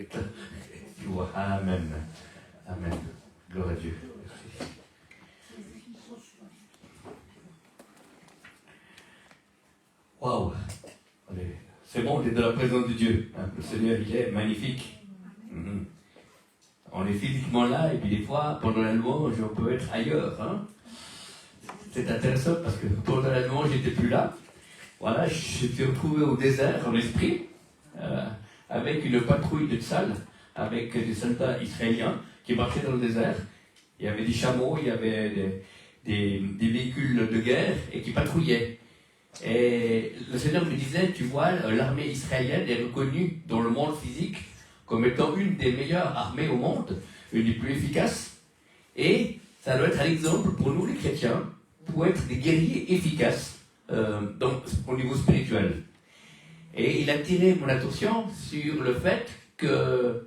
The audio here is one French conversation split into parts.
déclare. Tu vois, Amen. Amen. Gloire à Dieu. Merci. Waouh. C'est bon d'être dans la présence de Dieu. Le Seigneur, il est magnifique. On est physiquement là, et puis des fois, pendant la louange, on peut être ailleurs. Hein. C'est intéressant parce que pendant la louange, j'étais plus là. Voilà, je suis retrouvé au désert en esprit, avec une patrouille de Tzal, avec des soldats israéliens qui marchaient dans le désert. Il y avait des chameaux, il y avait des véhicules de guerre et qui patrouillaient. Et le Seigneur me disait, tu vois, l'armée israélienne est reconnue dans le monde physique comme étant une des meilleures armées au monde, une des plus efficaces. Et ça doit être un exemple pour nous les chrétiens, pour être des guerriers efficaces au niveau spirituel. Et il a attiré mon attention sur le fait que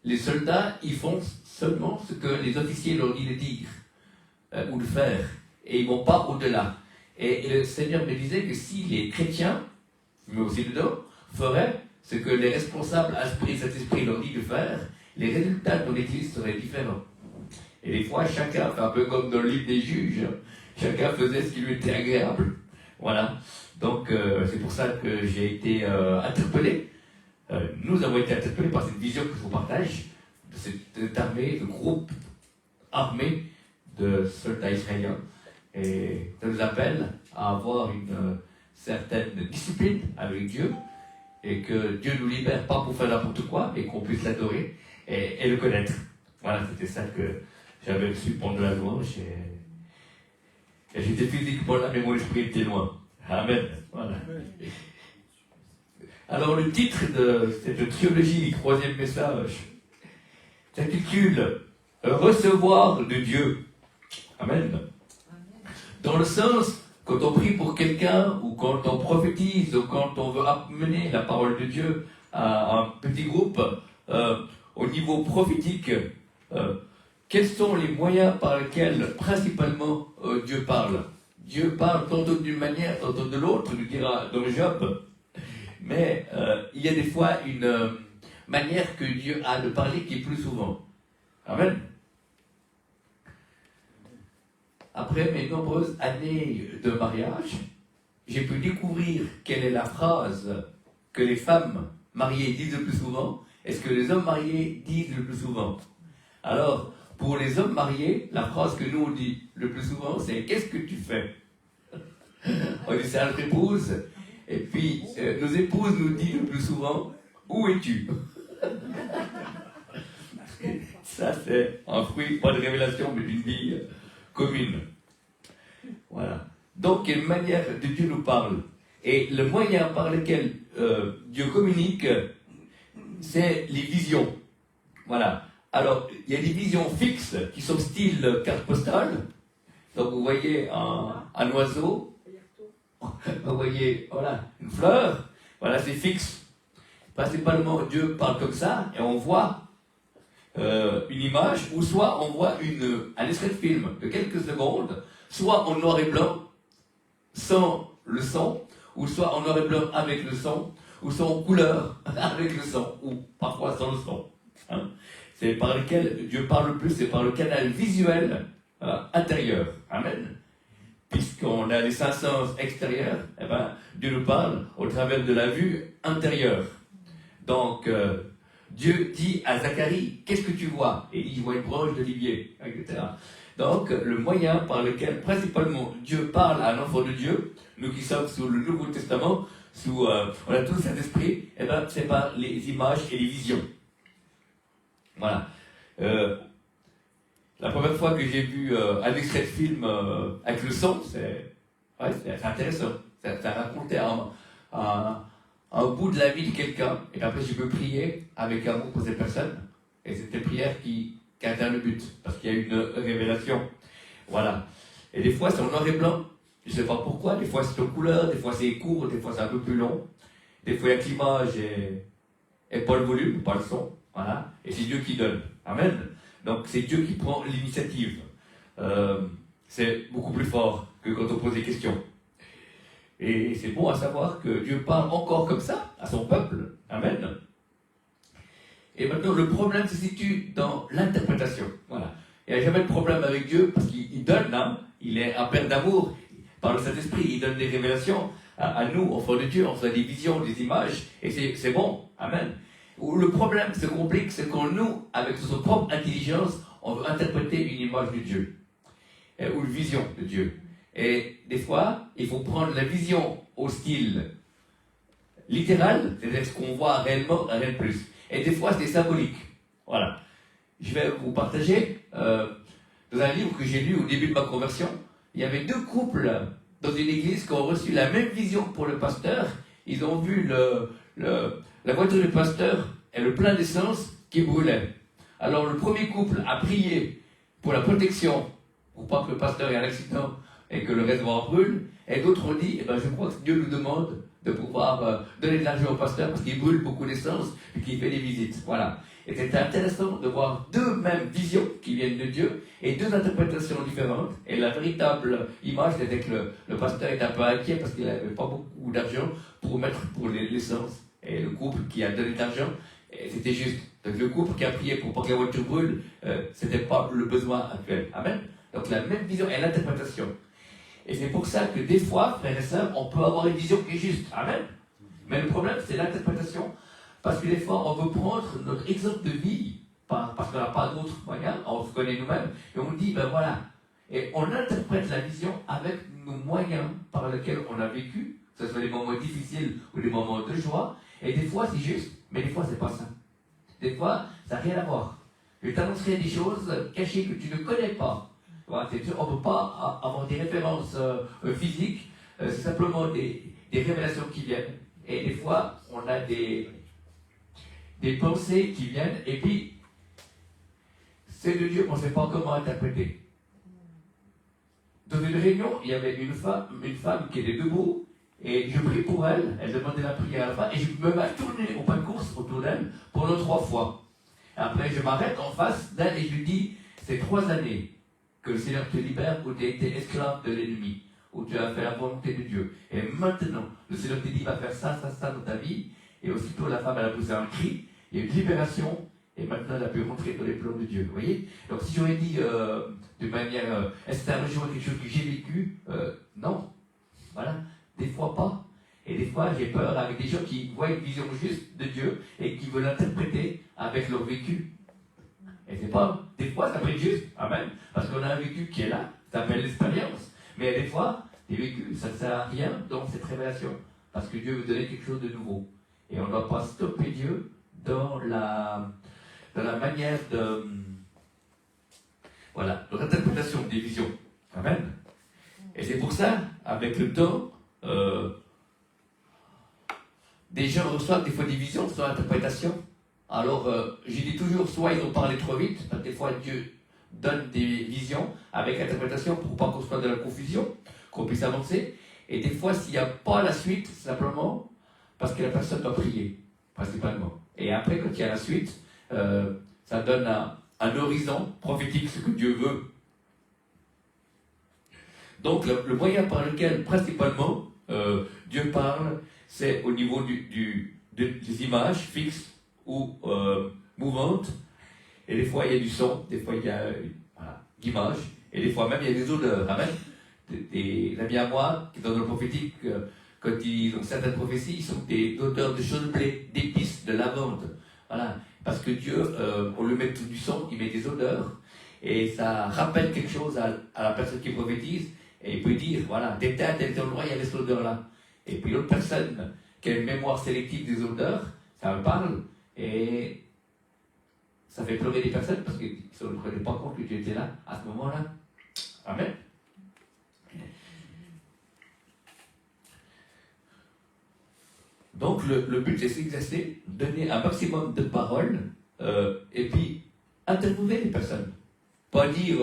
les soldats, ils font seulement ce que les officiers leur disent de dire ou de faire. Et ils ne vont pas au-delà. Et le Seigneur me disait que si les chrétiens, mais aussi dedans, feraient ce que les responsables Saint-Esprit leur disent de faire, les résultats de l'Église seraient différents. Et des fois, chacun fait un peu comme dans le livre des juges, chacun faisait ce qui lui était agréable. Voilà. Donc, c'est pour ça que j'ai été interpellé. Nous avons été interpellés par cette vision que je vous partage, de cette armée, de groupe armé de soldats israéliens. Et ça nous appelle à avoir une certaine discipline avec Dieu, et que Dieu nous libère pas pour faire n'importe quoi, et qu'on puisse l'adorer et le connaître. Voilà, c'était ça que j'avais reçu pendant la louange. Et j'étais physiquement là, mais mon esprit était loin. Amen. Voilà. Alors le titre de cette trilogie, troisième message, s'intitule « Recevoir de Dieu ». Amen. Dans le sens, quand on prie pour quelqu'un, ou quand on prophétise, ou quand on veut amener la parole de Dieu à un petit groupe, au niveau prophétique, quels sont les moyens par lesquels, principalement, Dieu parle? Dieu parle tantôt d'une manière, tantôt de l'autre, nous dira dans Job. Mais il y a des fois une manière que Dieu a de parler qui est plus souvent. Amen. Après mes nombreuses années de mariage, j'ai pu découvrir quelle est la phrase que les femmes mariées disent le plus souvent et ce que les hommes mariés disent le plus souvent. Alors, pour les hommes mariés, la phrase que nous on dit le plus souvent, c'est « Qu'est-ce que tu fais ?» On dit c'est à notre épouse, et puis nos épouses nous disent le plus souvent « Où es-tu » Ça, c'est un fruit, pas de révélation, mais d'une vie commune. Voilà. Donc, quelle manière de Dieu nous parle. Et le moyen par lequel Dieu communique, c'est les visions. Voilà. Alors, il y a des visions fixes qui sont style carte postale. Donc, vous voyez un oiseau, vous voyez, voilà, une fleur. Voilà, c'est fixe. Principalement, Dieu parle comme ça, et on voit une image, ou soit on voit un extrait de film de quelques secondes, soit en noir et blanc, sans le son, ou soit en noir et blanc avec le son, ou soit en couleur avec le son, ou parfois sans le son. Hein. C'est par lequel Dieu parle le plus, c'est par le canal visuel intérieur. Amen. Puisqu'on a les cinq sens extérieurs, eh ben, Dieu nous parle au travers de la vue intérieure. Donc, Dieu dit à Zacharie, qu'est-ce que tu vois? Et il dit, je vois une branche d'olivier, etc. Donc, le moyen par lequel, principalement, Dieu parle à un enfant de Dieu, nous qui sommes sous le Nouveau Testament, on a tout le Saint-Esprit, eh ben, c'est par les images et les visions. Voilà. La première fois que j'ai vu un extrait de film avec le son, c'est intéressant. Ça racontait un bout de la vie de quelqu'un, et après je peux prier avec amour pour cette personne, et c'est une prière qui atteint le but, parce qu'il y a une révélation. Voilà. Et des fois c'est en noir et blanc, je ne sais pas pourquoi, des fois c'est en couleur, des fois c'est court, des fois c'est un peu plus long, des fois il y a que l'image et pas le volume, pas le son, voilà, et c'est Dieu qui donne. Amen. Donc c'est Dieu qui prend l'initiative. C'est beaucoup plus fort que quand on pose des questions. Et c'est bon à savoir que Dieu parle encore comme ça à son peuple. Amen. Et maintenant, le problème se situe dans l'interprétation. Voilà. Il n'y a jamais de problème avec Dieu parce qu'il donne, hein, il est un Père d'amour. Par le Saint-Esprit, il donne des révélations à nous, enfants de Dieu, on fait des visions, des images, et c'est bon. Amen. Où le problème se complique, c'est quand nous, avec notre propre intelligence, on veut interpréter une image de Dieu, ou une vision de Dieu. Et des fois, il faut prendre la vision au style littéral, c'est-à-dire ce qu'on voit réellement, rien de plus. Et des fois, c'est symbolique. Voilà. Je vais vous partager, dans un livre que j'ai lu au début de ma conversion, il y avait deux couples dans une église qui ont reçu la même vision pour le pasteur. Ils ont vu la voiture du pasteur et le plein d'essence qui brûlait. Alors le premier couple a prié pour la protection, pour pas que le pasteur ait un accident et que le réservoir brûle. Et d'autres ont dit, eh ben, je crois que Dieu nous demande de pouvoir donner de l'argent au pasteur parce qu'il brûle beaucoup d'essence et qu'il fait des visites. Voilà. Et c'était intéressant de voir deux mêmes visions qui viennent de Dieu et deux interprétations différentes. Et la véritable image, c'était que le pasteur était un peu inquiet parce qu'il n'avait pas beaucoup d'argent pour mettre pour l'essence. Et le couple qui a donné de l'argent, c'était juste. Donc le couple qui a prié pour pas que la voiture brûle, c'était pas le besoin actuel. Amen. Donc la même vision et l'interprétation. Et c'est pour ça que des fois, frères et sœurs, on peut avoir une vision qui est juste. Amen. Mais le problème, c'est l'interprétation. Parce que des fois, on veut prendre notre exemple de vie, parce qu'on n'a pas d'autres moyens, on se connaît nous-mêmes, et on dit, ben voilà. Et on interprète la vision avec nos moyens par lesquels on a vécu, que ce soit des moments difficiles ou des moments de joie. Et des fois, c'est juste, mais des fois, c'est pas ça. Des fois, ça n'a rien à voir. Je t'annoncerai des choses cachées que tu ne connais pas. Voilà, on ne peut pas avoir des références physiques, c'est simplement des révélations qui viennent. Et des fois, on a des pensées qui viennent, et puis, c'est de Dieu, on ne sait pas comment interpréter. Dans une réunion, il y avait une femme qui était debout, et je prie pour elle, elle demandait la prière à la fin, et je me mets tourner au pas de course autour d'elle pendant 3 fois. Après, je m'arrête en face d'elle et je lui dis, c'est 3 années que le Seigneur te libère où tu as été esclave de l'ennemi, où tu as fait la volonté de Dieu. Et maintenant, le Seigneur te dit, va faire ça, ça, ça dans ta vie. Et aussitôt, la femme, elle a poussé un cri, il y a une libération, et maintenant, elle a pu rentrer dans les plans de Dieu. Vous voyez? Donc, si j'aurais dit de manière, est-ce que ça rejoint quelque chose que j'ai vécu? Non. Voilà. Des fois pas. Et des fois, j'ai peur avec des gens qui voient une vision juste de Dieu et qui veulent l'interpréter avec leur vécu. Et c'est pas, des fois, ça peut être juste. Amen. Parce qu'on a un vécu qui est là, ça s'appelle l'expérience. Mais des fois, des vécus, ça ne sert à rien dans cette révélation. Parce que Dieu veut donner quelque chose de nouveau. Et on ne doit pas stopper Dieu dans la manière de, voilà, de l'interprétation des visions. Amen. Et c'est pour ça, avec le temps, des gens reçoivent des fois des visions sans interprétation. Alors, je dis toujours, soit ils ont parlé trop vite, parce que des fois Dieu donne des visions avec interprétation pour pas qu'on soit dans la confusion, qu'on puisse avancer. Et des fois, s'il n'y a pas la suite, simplement parce que la personne doit prier, principalement. Et après, quand il y a la suite, ça donne un horizon prophétique, ce que Dieu veut. Donc, le moyen par lequel, principalement, Dieu parle, c'est au niveau des images fixes ou mouvantes. Et des fois, il y a du son, des fois, il y a d'images, et des fois même, il y a des odeurs. Amen. Des amis à moi, qui dans le prophétique, quand ils ont certaines prophéties, ils sont des odeurs de chaude blé, d'épices, de lavande. Voilà. Parce que Dieu, au lieu de mettre du son, il met des odeurs. Et ça rappelle quelque chose à la personne qui prophétise. Et il peut dire, voilà, dès à tel endroit, il y avait cette odeur-là. Et puis l'autre personne qui a une mémoire sélective des odeurs, ça me parle. Et ça fait pleurer des personnes parce qu'ils ne se rendaient pas compte que tu étais là, à ce moment-là. Amen. Donc le but c'est s'exercer, donner un maximum de paroles et puis interviewer les personnes. Pas dire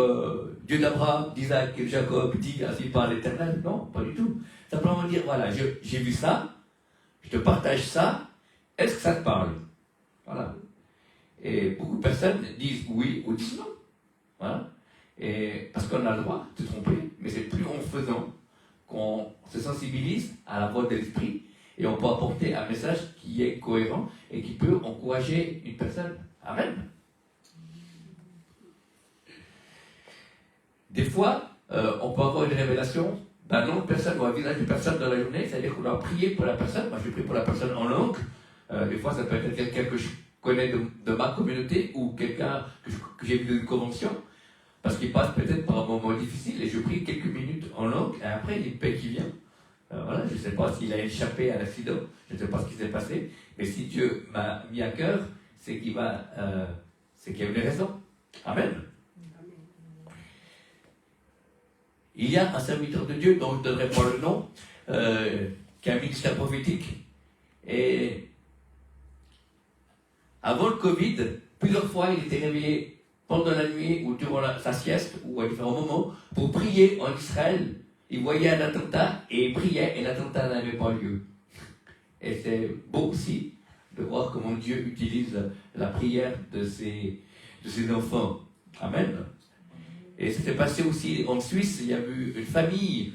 Dieu d'Abraham, d'Isaac et de Jacob dit ainsi par l'Éternel, non, pas du tout. Simplement dire voilà, j'ai vu ça, je te partage ça, est-ce que ça te parle? Voilà. Et beaucoup de personnes disent oui ou disent non. Voilà. Et parce qu'on a le droit de se tromper, mais c'est plus en faisant qu'on se sensibilise à la voix de l'esprit Et on peut apporter un message qui est cohérent et qui peut encourager une personne. Amen. Des fois, on peut avoir une révélation d'un nom de personne ou un visage de personne dans la journée, c'est-à-dire qu'on doit prier pour la personne. Moi, je prie pour la personne en langue. Des fois, ça peut être quelqu'un que je connais de ma communauté ou quelqu'un que j'ai vu d'une convention, parce qu'il passe peut-être par un moment difficile et je prie quelques minutes en langue et après, il y a une paix qui vient. Voilà, je ne sais pas s'il a échappé à l'accident, je ne sais pas ce qui s'est passé, mais si Dieu m'a mis à cœur, c'est qu'il y a une raison. Amen. Il y a un serviteur de Dieu, dont je ne donnerai pas le nom, qui a un ministère prophétique. Et avant le Covid, plusieurs fois, il était réveillé pendant la nuit ou durant sa sieste, ou à différents moments, pour prier en Israël. Il voyait un attentat et il priait et l'attentat n'avait pas lieu. Et c'est beau aussi de voir comment Dieu utilise la prière de ses enfants. Amen. Et c'était passé aussi en Suisse, il y a eu une famille,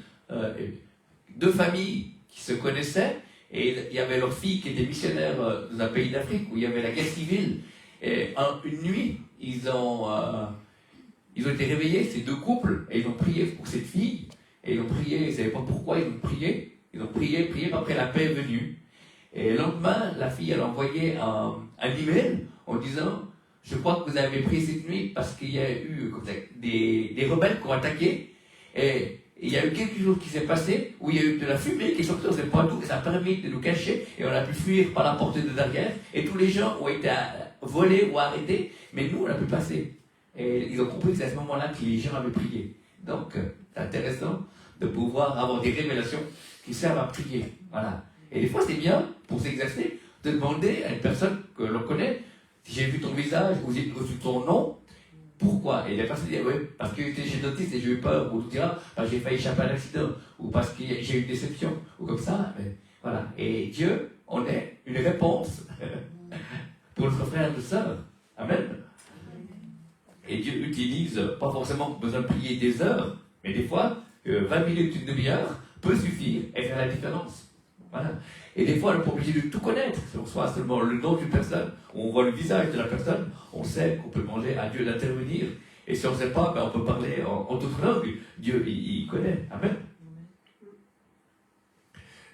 deux familles qui se connaissaient, et il y avait leur fille qui était missionnaire dans un pays d'Afrique où il y avait la guerre civile. Et une nuit, ils ont été réveillés, ces deux couples, et ils ont prié pour cette fille. Et ils ont prié, ils ne savaient pas pourquoi, ils ont prié, prié, après la paix est venue. Et le lendemain, la fille, elle a envoyé un email en disant: je crois que vous avez prié cette nuit parce qu'il y a eu des rebelles qui ont attaqué. Et il y a eu quelque chose qui s'est passé où il y a eu de la fumée qui est sortie, on ne sait pas d'où, et ça a permis de nous cacher. Et on a pu fuir par la porte de derrière. Et tous les gens ont été volés ou arrêtés, mais nous, on a pu passer. Et ils ont compris que c'est à ce moment-là que les gens avaient prié. Donc, c'est intéressant de pouvoir avoir des révélations qui servent à prier. Voilà. Et des fois, c'est bien, pour s'exercer, de demander à une personne que l'on connaît: si j'ai vu ton visage ou j'ai reçu ton nom, pourquoi? Et la personne dit: oui, parce que j'étais chez le dentiste et j'ai eu peur, ou tout dira, parce que j'ai failli échapper à un accident, ou parce que j'ai eu une déception, ou comme ça. Mais, voilà. Et Dieu, on est une réponse pour notre frère et sœur. Amen. Et Dieu utilise, pas forcément besoin de prier des heures, mais des fois, 20 minutes, une demi-heure peut suffire et faire la différence. Voilà. Et des fois, on n'est pas obligé de tout connaître. Si on reçoit seulement le nom d'une personne, ou on voit le visage de la personne, on sait qu'on peut demander à Dieu d'intervenir. Et si on ne sait pas, ben on peut parler en toute langue. Dieu, il connaît. Amen.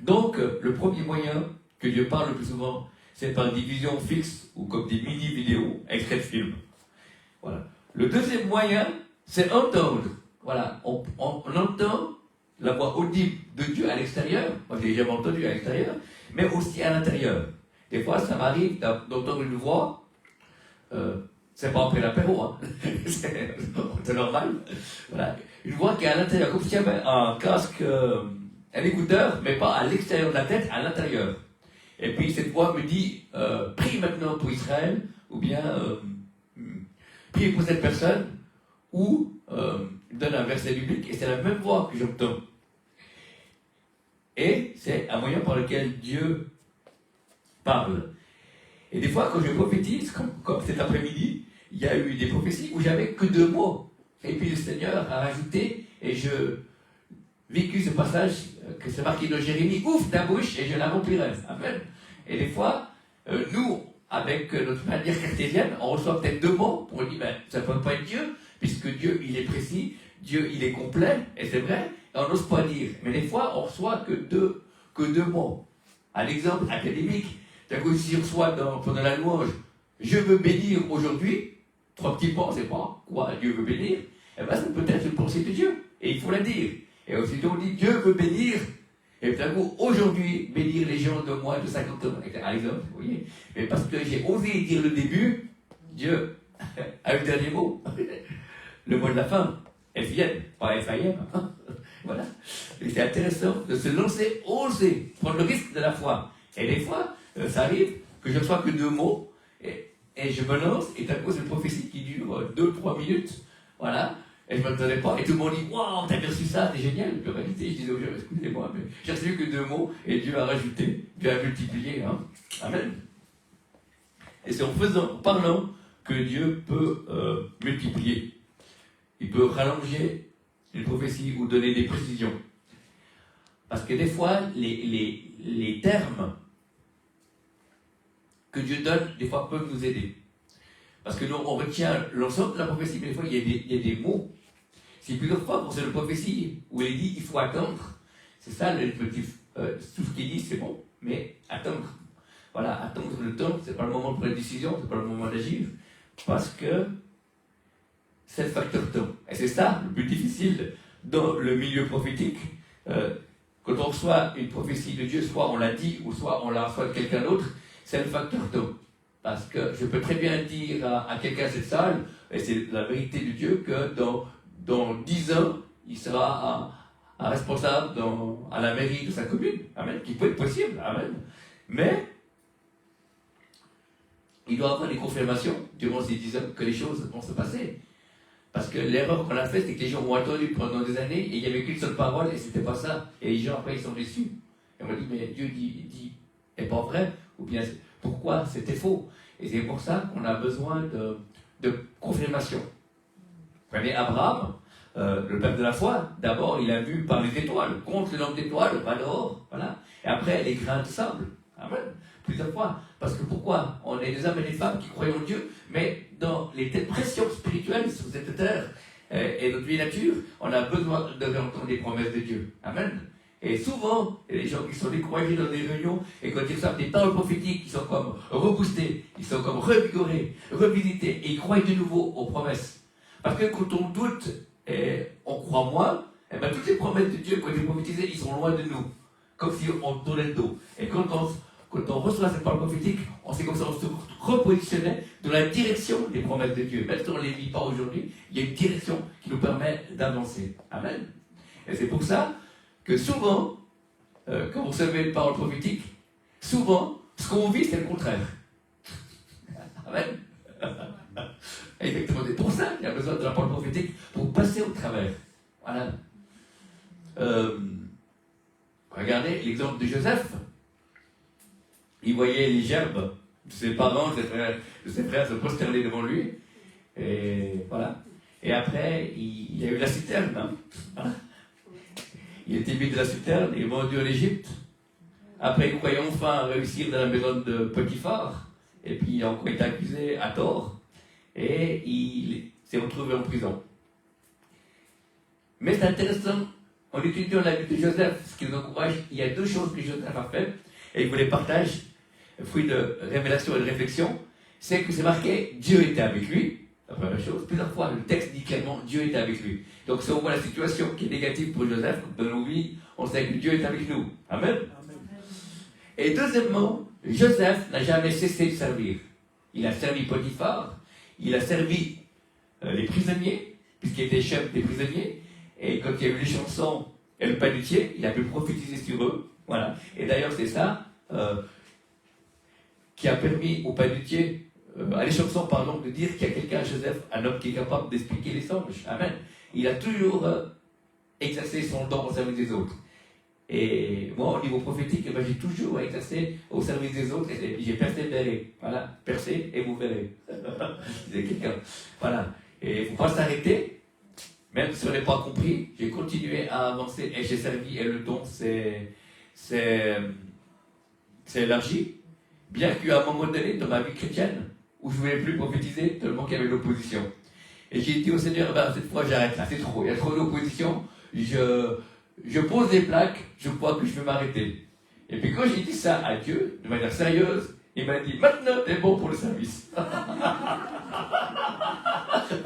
Donc, le premier moyen que Dieu parle le plus souvent, c'est par division fixe ou comme des mini-vidéos, extraits de films. Voilà. Le deuxième moyen, c'est entendre. Voilà. On entend la voix audible de Dieu à l'extérieur. Moi, je l'ai jamais entendu à l'extérieur, mais aussi à l'intérieur. Des fois, ça m'arrive d'entendre une voix. C'est pas après l'apéro, hein. C'est normal. Voilà. Une voix qui est à l'intérieur, comme s'il y avait un casque, un écouteur, mais pas à l'extérieur de la tête, à l'intérieur. Et puis cette voix me dit: prie maintenant pour Israël, ou bien prie pour cette personne, ou donne un verset biblique, et c'est la même voix que j'entends. Et c'est un moyen par lequel Dieu parle. Et des fois, quand je prophétise, comme cet après-midi, il y a eu des prophéties où j'avais que 2 mots. Et puis le Seigneur a rajouté, et je vécu ce passage que c'est marqué dans Jérémie: ouvre ta bouche et je la remplirai. Amen. Et des fois, nous, avec notre manière cartésienne, on reçoit peut-être 2 mots pour dire: ben, ça ne peut pas être Dieu, puisque Dieu, il est précis, Dieu, il est complet, et c'est vrai, et on n'ose pas dire. Mais des fois, on reçoit que deux mots. Un exemple académique, d'un coup, si on reçoit pendant la louange: je veux bénir aujourd'hui, 3 petits points, c'est pas quoi Dieu veut bénir, eh bien, c'est peut-être une pensée de Dieu, et il faut la dire. Et aussitôt on dit: Dieu veut bénir, et d'un coup, aujourd'hui, bénir les gens de moins de 50 ans, par exemple, vous voyez. Mais parce que j'ai osé dire le début, Dieu a eu le dernier mot, le mot de la fin, F-I-N, pas F-I-M. Voilà. Et c'est intéressant de se lancer, oser, prendre le risque de la foi. Et des fois, ça arrive que je ne reçois que 2 mots, et je me lance, et d'un coup, c'est une prophétie qui dure 2-3 minutes, voilà. Et je ne m'attendais pas, et tout le monde dit: waouh, t'as bien reçu ça, c'est génial. En réalité, je disais aux gens: excusez-moi, mais j'ai reçu que 2 mots, et Dieu a rajouté, Dieu a multiplié. Hein. Amen. Et c'est en parlant, que Dieu peut multiplier. Il peut rallonger une prophétie ou donner des précisions. Parce que des fois, les les termes que Dieu donne, des fois, peuvent nous aider. Parce que nous, on retient l'ensemble de la prophétie, mais des fois, il y a des mots. C'est plusieurs fois pour cette prophétie où il dit il faut attendre. C'est ça le motif. Tout ce qu'il dit, c'est bon, mais attendre. Voilà, attendre le temps, c'est pas le moment pour la décision, c'est pas le moment d'agir. Parce que c'est le facteur temps. Et c'est ça le plus difficile dans le milieu prophétique. Quand on reçoit une prophétie de Dieu, soit on l'a dit, ou soit on la reçoit de quelqu'un d'autre, c'est le facteur temps. Parce que je peux très bien dire à quelqu'un de cette salle, et c'est la vérité de Dieu, que dans 10 ans, il sera un responsable à la mairie de sa commune. Amen. Qui peut être possible. Amen. Mais il doit avoir des confirmations durant ces 10 ans que les choses vont se passer. Parce que l'erreur qu'on a faite, c'est que les gens ont attendu pendant des années et il n'y avait qu'une seule parole et c'était pas ça. Et les gens après ils sont déçus. Et on m'a dit, mais Dieu dit est pas vrai, ou bien pourquoi c'était faux. Et c'est pour ça qu'on a besoin de confirmation. Prenez Abraham, le père de la foi, d'abord il a vu par les étoiles, compte le nombre d'étoiles, pas d'or, voilà. Et après les grains de sable. Amen. Plusieurs fois. Parce que pourquoi? On est des hommes et des femmes qui croyons en Dieu, mais dans les pressions spirituelles sur cette terre et notre vie nature, on a besoin d'entendre les promesses de Dieu. Amen. Et souvent, il y a des gens qui sont découragés dans des réunions et quand ils reçoivent des paroles prophétiques, ils sont comme reboostés, ils sont comme revigorés, revisités et ils croient de nouveau aux promesses. Parce que quand on doute et on croit moins, et bien toutes les promesses de Dieu qui ont été prophétisées, ils sont loin de nous. Comme si on tournait le dos. Et quand on reçoit cette parole prophétique, on sait comme ça, on se repositionnait dans la direction des promesses de Dieu. Même si on ne les vit pas aujourd'hui, il y a une direction qui nous permet d'avancer. Amen. Et c'est pour ça que souvent, quand vous recevez une parole prophétique, souvent, ce qu'on vit, c'est le contraire. Amen. Exactement. C'est pour ça qu'il y a besoin de la parole prophétique pour passer au travers. Voilà. Regardez l'exemple de Joseph. Il voyait les gerbes de ses parents, de ses frères se prosterner devant lui. Et voilà. Et après, il y a eu la citerne. Hein. Voilà. Il était mis de la citerne, il est vendu en Égypte. Après, il croyait enfin réussir dans la maison de Potiphar. Et puis, il a encore été accusé à tort. Et il s'est retrouvé en prison. Mais c'est intéressant, en étudiant la vie de Joseph, ce qui nous encourage, il y a deux choses que Joseph a faites, et il vous les partage, fruit de révélation et de réflexion, c'est que c'est marqué, Dieu était avec lui, la première chose. Plusieurs fois, le texte dit clairement, Dieu était avec lui. Donc si on voit la situation qui est négative pour Joseph, dans nos vies, on sait que Dieu est avec nous. Amen. Et deuxièmement, Joseph n'a jamais cessé de servir. Il a servi Potiphar, il a servi les prisonniers, puisqu'il était chef des prisonniers, et quand il y a eu les chansons et le panetier, il a pu prophétiser sur eux. Voilà. Et d'ailleurs, c'est ça qui a permis au panetier, à les chansons, pardon, de dire qu'il y a quelqu'un à Joseph, un homme qui est capable d'expliquer les songes. Amen. Il a toujours exercé son don au service des autres. Et moi, au niveau prophétique, j'ai toujours exercé au service des autres et j'ai persévéré. Voilà, percez et vous verrez. Disait quelqu'un. Voilà. Et il ne faut pas s'arrêter. Même si on n'est pas compris, j'ai continué à avancer et j'ai servi et le don s'est élargi. Bien qu'à un moment donné, dans ma vie chrétienne, où je ne voulais plus prophétiser tellement qu'il y avait de l'opposition. Et j'ai dit au Seigneur, cette fois j'arrête là, c'est trop, il y a trop d'opposition, je pose des plaques, je crois que je vais m'arrêter. Et puis quand j'ai dit ça à Dieu, de manière sérieuse, il m'a dit, maintenant t'es bon pour le service.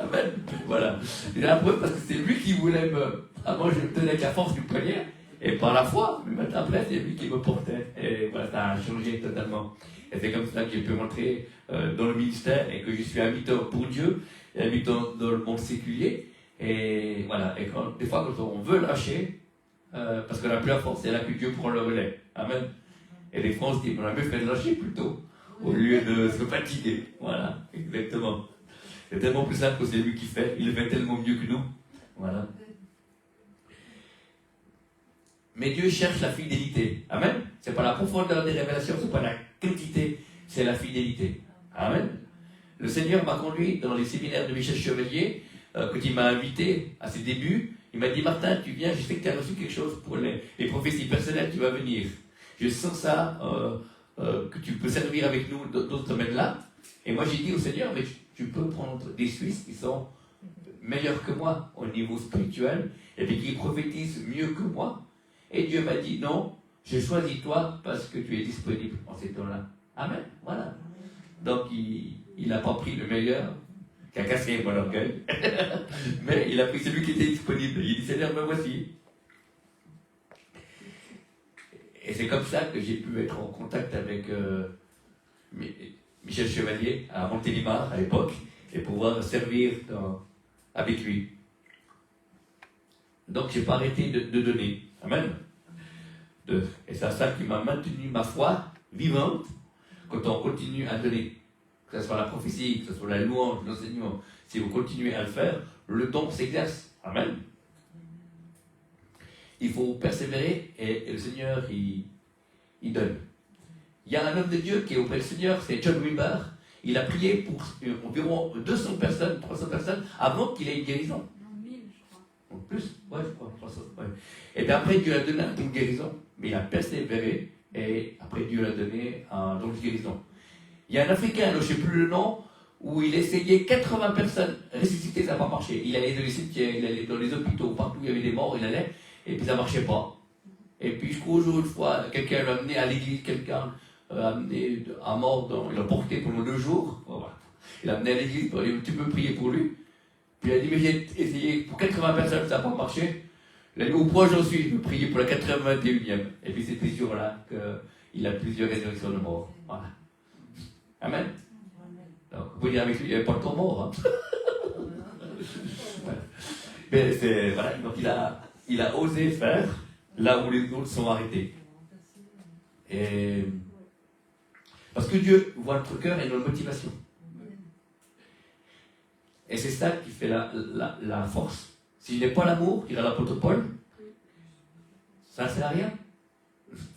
Amen. Voilà. C'est la preuve parce que c'est lui qui voulait me... Avant je me tenais avec la force du poignet, et par la foi, mais maintenant après c'est lui qui me portait. Et voilà, ça a changé totalement. Et c'est comme ça que j'ai pu rentrer dans le ministère et que je suis habitant pour Dieu, et habitant dans le monde séculier. Et voilà, et des fois quand on veut lâcher, parce qu'on n'a plus la force, c'est là que Dieu prend le relais. Amen. Et des fois on se dit, on a mieux fait de lâcher plutôt, au lieu de se fatiguer. Voilà, exactement. C'est tellement plus simple que c'est lui qui fait, il le fait tellement mieux que nous. Voilà. Mais Dieu cherche la fidélité. Amen. C'est pas la profondeur des révélations, c'est pas la quantité, c'est la fidélité. Amen. Le Seigneur m'a conduit dans les séminaires de Michel Chevalier, quand il m'a invité à ses débuts. Il m'a dit, Martin, tu viens, je sais que tu as reçu quelque chose pour les prophéties personnelles, tu vas venir. je sens ça, que tu peux servir avec nous dans ce domaine-là. Et moi, j'ai dit au Seigneur, mais tu peux prendre des Suisses qui sont meilleurs que moi au niveau spirituel, et puis qui prophétisent mieux que moi. Et Dieu m'a dit, non, j'ai choisi toi parce que tu es disponible en ces temps-là. Amen. Voilà. Donc, il n'a pas pris le meilleur, qui a cassé mon orgueil, mais il a pris celui qui était disponible. Il dit, Seigneur, me voici. Et c'est comme ça que j'ai pu être en contact avec Michel Chevalier à Montélimar à l'époque, et pouvoir servir avec lui. Donc, je n'ai pas arrêté de donner. Amen. Et c'est ça qui m'a maintenu ma foi vivante quand on continue à donner. Que ce soit la prophétie, que ce soit la louange, l'enseignement. Si vous continuez à le faire, le don s'exerce. Amen. Il faut persévérer et le Seigneur, il donne. Il y a un homme de Dieu qui est auprès du Seigneur, c'est John Wimber. Il a prié pour environ 200 personnes, 300 personnes, avant qu'il ait une guérison. Non, 1000, je crois. En plus, ouais, je crois, 300. Ouais. Et puis après, Dieu a donné une guérison, mais il a persévéré, et après, Dieu l'a donné un don de guérison. Il y a un Africain, je ne sais plus le nom, où il essayait 80 personnes ressusciter, ça n'a pas marché. Il allait dans les cimetières, il allait dans les hôpitaux, partout où il y avait des morts, il allait, et puis ça ne marchait pas. Et puis jusqu'au jour, une fois, quelqu'un l'a amené à l'église, quelqu'un a amené un mort, il l'a porté pendant 2 jours. Voilà. Il l'a amené à l'église, il a dit, tu peux prier pour lui. Puis il a dit, mais j'ai essayé pour 80 personnes, ça n'a pas marché. Il a dit, au point j'en suis, je peux prier pour la 81e. Et puis c'est ce jour-là qu'il a plusieurs résurrections de morts. Voilà. Amen. Donc, vous pouvez dire avec lui, il n'y avait pas de temps mort. Hein. Mais c'est, voilà, donc il a osé faire là où les autres sont arrêtés. Et parce que Dieu voit notre cœur et notre motivation. Et c'est ça qui fait la force. Si je n'ai pas l'amour, il a l'apôtre Paul, ça ne sert à rien.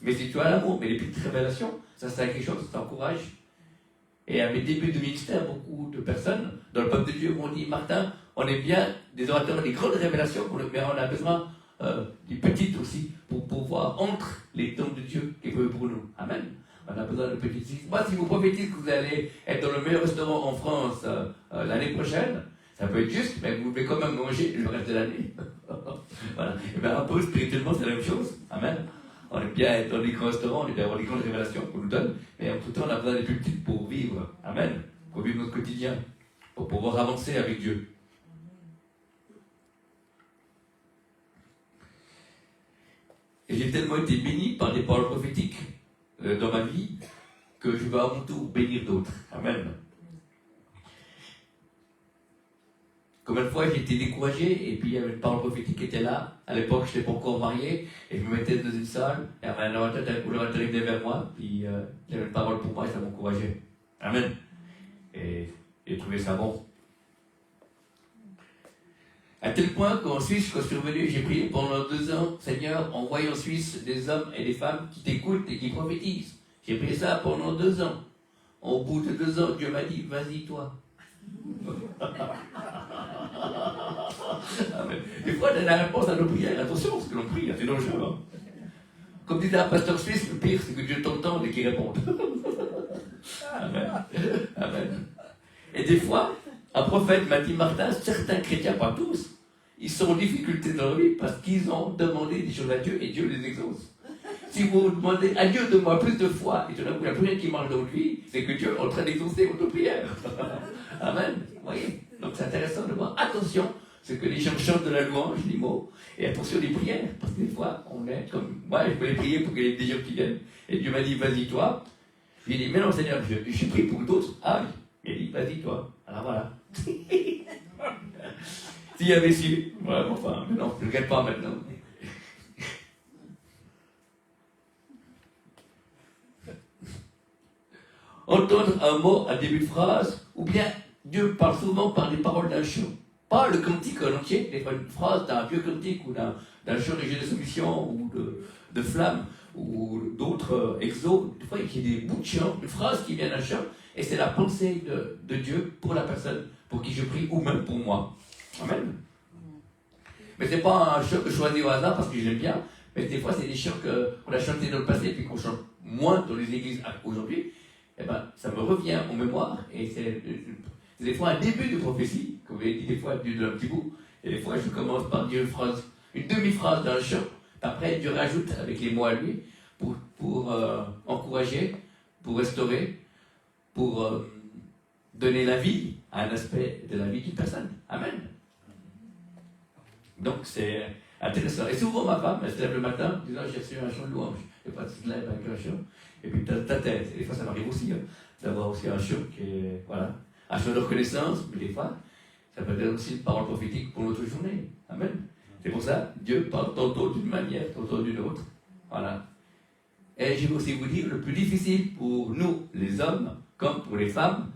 Mais si tu as l'amour, mais les petites révélations, ça sert à quelque chose, ça t'encourage. Et à mes débuts de ministère, beaucoup de personnes dans le peuple de Dieu m'ont dit, Martin, on est bien des orateurs des grandes révélations, mais on a besoin des petites aussi, pour pouvoir entre les dons de Dieu qui peuvent pour nous. Amen. On a besoin de petites. Moi, si vous prophétisez que vous allez être dans le meilleur restaurant en France l'année prochaine, ça peut être juste, mais vous devez quand même manger le reste de l'année. Voilà. Et bien, un peu spirituellement, c'est la même chose. Amen. On aime bien être dans les grands restaurants, on aime bien avoir les grandes révélations qu'on nous donne, mais en tout temps, on a besoin des plus petites pour vivre. Amen. Pour vivre notre quotidien, pour pouvoir avancer avec Dieu. Et j'ai tellement été béni par des paroles prophétiques dans ma vie que je vais à mon tour bénir d'autres. Amen. Combien de fois j'ai été découragé et puis il y avait une parole prophétique qui était là. À l'époque, je n'étais pas encore marié et je me mettais dans une salle et après l'orateur venait vers moi puis il y avait une parole pour moi et ça m'encourageait. Amen. Et j'ai trouvé ça bon. À tel point qu'en Suisse, quand je suis revenu, j'ai prié pendant 2 ans, Seigneur, envoie en Suisse des hommes et des femmes qui t'écoutent et qui prophétisent. J'ai prié ça pendant 2 ans. Au bout de 2 ans, Dieu m'a dit, vas-y toi. Des fois, on a la réponse à nos prières. Attention, ce que l'on prie, c'est dangereux. Hein. Comme disait un pasteur suisse, le pire, c'est que Dieu t'entende et qu'il réponde. Amen. Amen. Et des fois, un prophète m'a dit, Martin, certains chrétiens, pas tous, ils sont en difficulté dans leur vie parce qu'ils ont demandé des choses à Dieu et Dieu les exauce. Si vous demandez à Dieu, donne-moi plus de foi, et tout d'un coup, il n'y a plus rien qui marche dans votre vie, c'est que Dieu est en train d'exaucer votre prière. Amen. Vous voyez? Donc c'est intéressant de voir. Attention, c'est que les gens chantent de la louange, les mots, et attention des prières, parce que des fois, on est comme. Moi, je voulais prier pour qu'il y ait des gens qui viennent, et Dieu m'a dit, vas-y toi. J'ai dit, mais non, Seigneur, je prie pour d'autres. Ah, il a dit, vas-y toi. Alors voilà. S'il y avait su, ouais, enfin, mais non, je ne regrette pas maintenant. Entendre un mot à début de phrase, ou bien Dieu parle souvent par des paroles d'un chant. Pas le cantique en entier, des fois une phrase d'un vieux cantique ou d'un chant de de soumission ou de flamme ou d'autres exos. Des fois, il y a des bouts de chant, une phrase qui vient d'un chant, et c'est la pensée de Dieu pour la personne pour qui je prie, ou même pour moi. Amen. Mais ce n'est pas un chant que je choisis au hasard parce que je l'aime bien, Mais des fois, c'est des chants qu'on a chantés dans le passé, puis qu'on chante moins dans les églises aujourd'hui. Eh ben, ça me revient en mémoire, et c'est des fois un début de prophétie, comme vous l'avez dit des fois, d'un petit bout. Et des fois, je commence par dire une demi-phrase d'un chant, après, Dieu rajoute avec les mots à lui, pour encourager, pour restaurer, pour donner la vie à un aspect de la vie d'une personne. Amen. Donc c'est intéressant. Et souvent ma femme, elle se lève le matin, en disant j'ai reçu un chant de louange. Et pas de se lève avec un chant. Et puis ta tête. Et des fois ça m'arrive aussi, d'avoir aussi un chant qui est, voilà, un chant de reconnaissance, mais des fois, ça peut être aussi une parole prophétique pour notre journée. Amen. C'est pour ça, Dieu parle tantôt d'une manière, tantôt d'une autre. Voilà. Et je vais aussi vous dire, le plus difficile pour nous, les hommes, comme pour les femmes,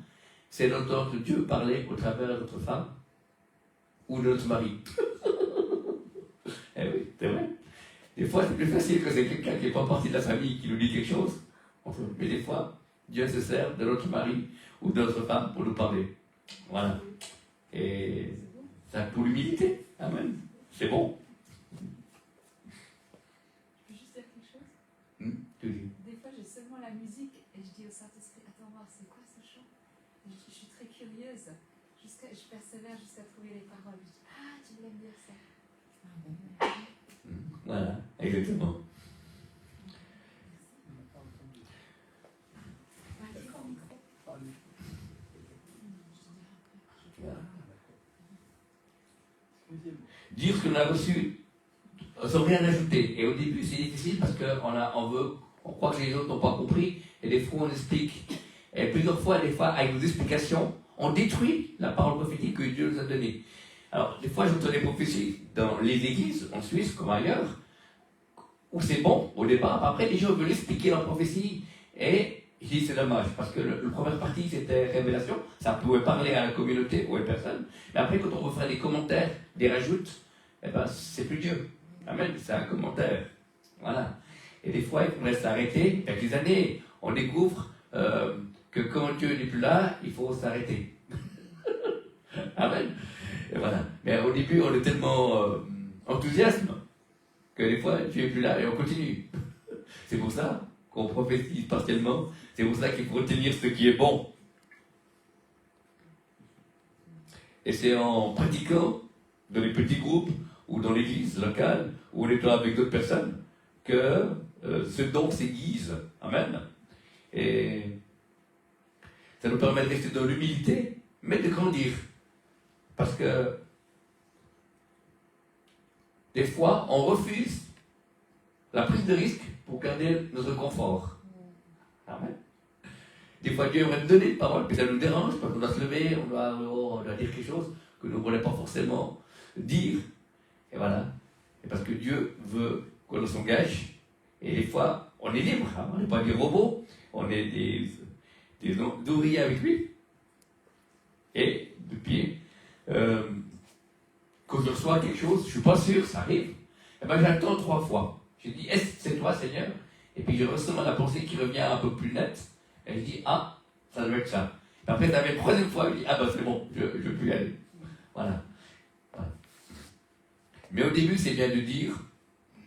c'est d'entendre Dieu parler au travers de notre femme ou de notre mari. Eh oui, c'est vrai. Des fois, c'est plus facile que c'est quelqu'un qui n'est pas partie de la famille qui nous dit quelque chose. Mais des fois, Dieu se sert de notre mari ou de notre femme pour nous parler. Voilà. Et ça pour l'humilité. Amen. C'est bon. Je peux juste dire quelque chose? Tu dis. Des fois, j'ai seulement la musique et je dis au Saint-Esprit, attends voir, c'est quoi ce chant? Je suis très curieuse. Je persévère jusqu'à trouver les paroles. Je dis, ah, tu voulais me dire ça. Voilà, exactement. Dire ce qu'on a reçu sans rien ajouter. Et au début, c'est difficile parce on croit que les autres n'ont pas compris, et des fois on explique. Et plusieurs fois, avec nos explications, on détruit la parole prophétique que Dieu nous a donnée. Alors, des fois, j'entends des prophéties dans les églises, en Suisse comme ailleurs, où c'est bon au départ. Après, les gens veulent expliquer leur prophétie. Et je dis, c'est dommage, parce que la première partie, c'était révélation. Ça pouvait parler à la communauté ou à une personne. Mais après, quand on refait des commentaires, des rajoutes, eh ben, c'est plus Dieu. Amen, c'est un commentaire. Voilà. Et des fois, il faudrait s'arrêter. Avec les années, on découvre que quand Dieu n'est plus là, il faut s'arrêter. Amen. Et voilà. Mais au début, on est tellement enthousiaste que des fois, Dieu n'est plus là et on continue. C'est pour ça qu'on prophétise partiellement. C'est pour ça qu'il faut retenir ce qui est bon. Et c'est en pratiquant dans les petits groupes ou dans l'église locale ou on est là avec d'autres personnes que ce don s'aiguise. Amen. Et ça nous permet de rester dans l'humilité, mais de grandir. Parce que des fois, on refuse la prise de risque pour garder notre confort. Amen. Des fois, Dieu aimerait nous donner une parole, puis ça nous dérange, parce qu'on doit se lever, on doit dire quelque chose que nous ne voulons pas forcément dire. Et voilà. Et parce que Dieu veut qu'on s'engage. Et des fois, on est libre. Hein. On n'est pas des robots, on est des ouvriers avec lui. Et depuis, quand je reçois quelque chose, je ne suis pas sûr, ça arrive. Et ben j'attends 3 fois. Je dis, est-ce que c'est toi, Seigneur? Et puis je ressens la pensée qui revient un peu plus nette. Et je dis, ah, ça doit être ça. Et après, la 3e fois, je dis, ah ben c'est bon, je peux y aller. Voilà. Mais au début, c'est bien de dire,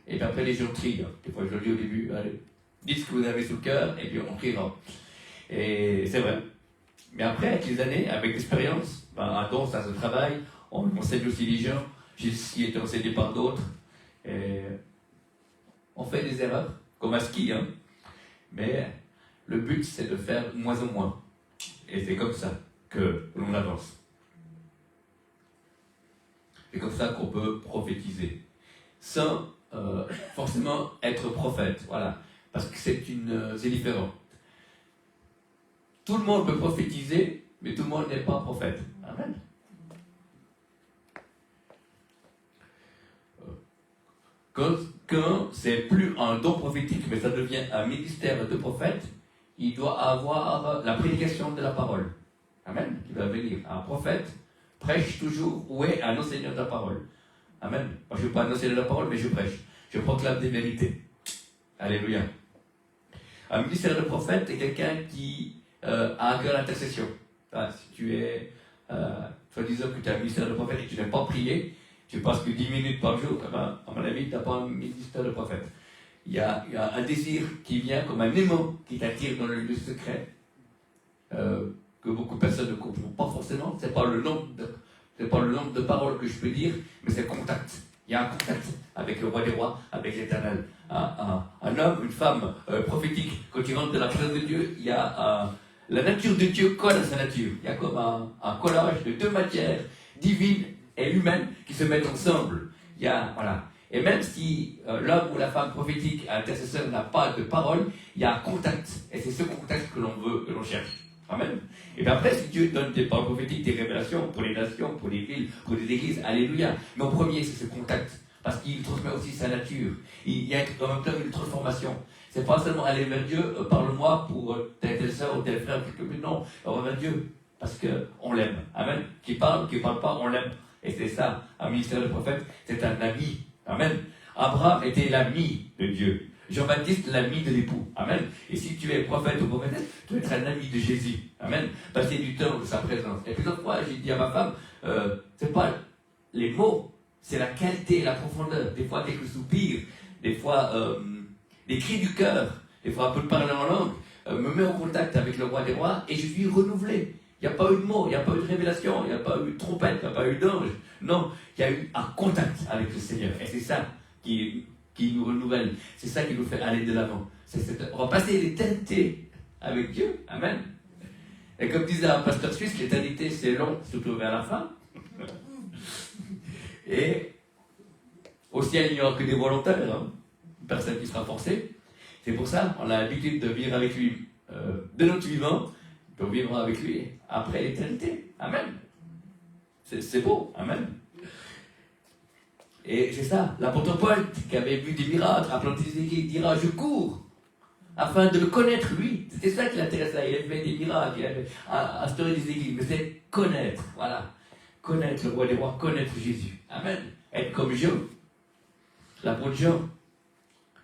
et puis après les gens trient. Des fois, je le dis au début, allez, dites ce que vous avez sous le cœur, et puis on criera. Et c'est vrai. Mais après, avec les années, avec l'expérience, un don, ça se travaille, on enseigne aussi les gens, j'ai aussi été enseigné par d'autres, et on fait des erreurs, comme à ski, hein. Mais le but, c'est de faire de moins en moins. Et c'est comme ça que l'on avance. C'est comme ça qu'on peut prophétiser, sans forcément être prophète, voilà, parce que c'est différent. Tout le monde peut prophétiser, mais tout le monde n'est pas prophète. Amen. Quand c'est plus un don prophétique, mais ça devient un ministère de prophète, il doit avoir la prédication de la parole. Amen. Qui va venir. Un prophète prêche toujours ou est un enseignant de la parole. Amen. Moi, je ne suis pas un enseignant de la parole, mais je prêche. Je proclame des vérités. Alléluia. Un ministère de prophète est quelqu'un qui a un cœur d'intercession. Si tu es, soi-disant que tu as un ministère de prophète et que tu n'aimes pas prier, tu passes que 10 minutes par jour, eh ben, à mon avis, tu n'as pas un ministère de prophète. Il y a un désir qui vient comme un aimant qui t'attire dans le lieu secret, que beaucoup de personnes ne comprennent pas forcément. Ce n'est pas le nombre de paroles que je peux dire, mais c'est le contact. Il y a un contact avec le roi des rois, avec l'Éternel. Un homme, une femme prophétique, quand il rentre dans la présence de Dieu, il y a la nature de Dieu colle à sa nature. Il y a comme un collage de deux matières, divines et humaines, qui se mettent ensemble. Il y a, voilà. Et même si l'homme ou la femme prophétique, intercesseur, n'a pas de parole, il y a un contact. Et c'est ce contact que l'on veut, que l'on cherche. Amen. Et bien après, si Dieu donne des paroles prophétiques, des révélations pour les nations, pour les villes, pour les églises, alléluia. Mais en premier, c'est ce contact. Parce qu'il transmet aussi sa nature. Il y a en même temps une transformation. C'est pas seulement aller vers Dieu, parle-moi pour telle soeur ou tel frère, non, on va vers Dieu. Parce qu'on l'aime. Amen. Qui parle pas, on l'aime. Et c'est ça, un ministère de prophète, c'est un ami. Amen. Abraham était l'ami de Dieu. Jean-Baptiste, l'ami de l'époux. Amen. Et si tu es prophète ou prophétesse, tu vas être un ami de Jésus. Amen. Passer du temps de sa présence. Et plusieurs fois, j'ai dit à ma femme, c'est pas les mots, c'est la qualité, la profondeur. Des fois, quelques soupirs, des fois, des cris du cœur, des fois, un peu de parler en langue, me met en contact avec le roi des rois et je suis renouvelé. Il n'y a pas eu de mots, il n'y a pas eu de révélation, il n'y a pas eu de trompette, il n'y a pas eu d'ange. Non, il y a eu un contact avec le Seigneur. Et c'est ça qui nous renouvelle. C'est ça qui nous fait aller de l'avant. On va passer l'éternité avec Dieu. Amen. Et comme disait un pasteur suisse, l'éternité c'est long, surtout vers la fin. Et au ciel, il n'y aura que des volontaires, hein. Personne qui sera forcé. C'est pour ça qu'on a l'habitude de vivre avec lui de notre vivant, puis on vivra avec lui après l'éternité. Amen. C'est beau. Amen. Et c'est ça, l'apôtre Paul, qui avait vu des miracles, a planté des églises, dira je cours, afin de le connaître lui. C'était ça qui l'intéressait. Il avait fait des miracles, il avait instauré des églises, mais c'est connaître, voilà. Connaître le roi des rois, connaître Jésus. Amen. Être comme Jean, l'apôtre Jean.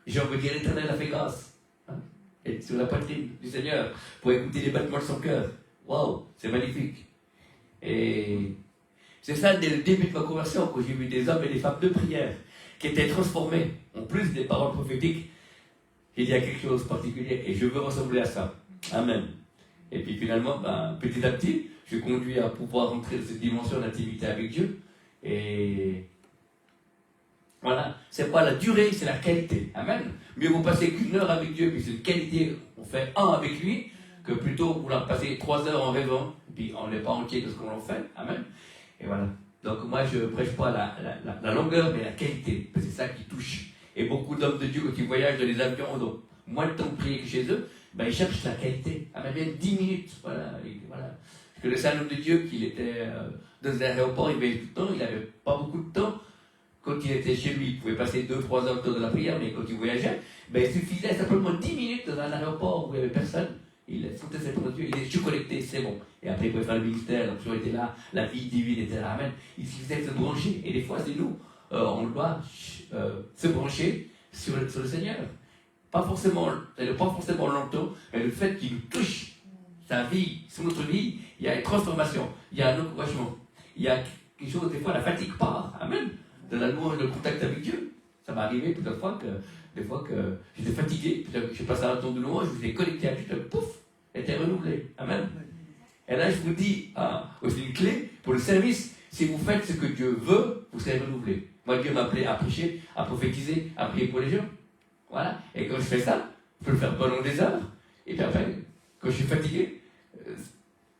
Jean veut dire l'Éternel a fait grâce. Hein? Être sur la poitrine du Seigneur pour écouter les battements de son cœur. Waouh, c'est magnifique. Et c'est ça, dès le début de ma conversion, quand j'ai vu des hommes et des femmes de prière qui étaient transformés, en plus des paroles prophétiques, il y a quelque chose de particulier et je veux ressembler à ça. Amen. Et puis finalement, petit à petit, je conduis à pouvoir entrer dans cette dimension d'intimité avec Dieu. Et voilà, c'est pas la durée, c'est la qualité. Amen. Mieux vaut passer qu'une heure avec Dieu, puis c'est une qualité, on fait un avec lui, que plutôt vouloir passer 3 heures en rêvant, puis on n'est pas entier de ce qu'on en fait. Amen. Et voilà. Donc moi, je ne prêche pas la longueur, mais la qualité. C'est ça qui touche. Et beaucoup d'hommes de Dieu, quand ils voyagent dans les avions, ils ont moins de temps de prier que chez eux, ils cherchent la qualité. Ah, bien 10 minutes. Voilà. Je connaissais un homme de Dieu qui était dans un aéroport, il avait tout le temps, il n'avait pas beaucoup de temps. Quand il était chez lui, il pouvait passer 2-3 heures de la prière, mais quand il voyageait, il suffisait simplement 10 minutes dans un aéroport où il n'y avait personne. Il sentait cette Dieu, il est connecté, c'est bon. Et après, il pouvait faire le ministère, l'onction était là, la vie divine était là. Amen. Il suffisait de se brancher. Et des fois, c'est nous, on doit se brancher sur le Seigneur. Pas forcément longtemps, mais le fait qu'il nous touche, sa vie, sur notre vie, il y a une transformation, il y a un encouragement. Il y a quelque chose, des fois, la fatigue part. Amen. De la louange, le contact avec Dieu. Ça m'est arrivé plusieurs fois que j'étais fatigué, puis je passais un temps de louange, je vous ai connecté à Dieu, pouf, était renouvelé. Amen. Et là, je vous dis, aussi une clé pour le service, si vous faites ce que Dieu veut, vous serez renouvelé. Moi, Dieu m'a appelé à prêcher, à prophétiser, à prier pour les gens. Voilà. Et quand je fais ça, je peux le faire pendant des heures. Et puis après, quand je suis fatigué,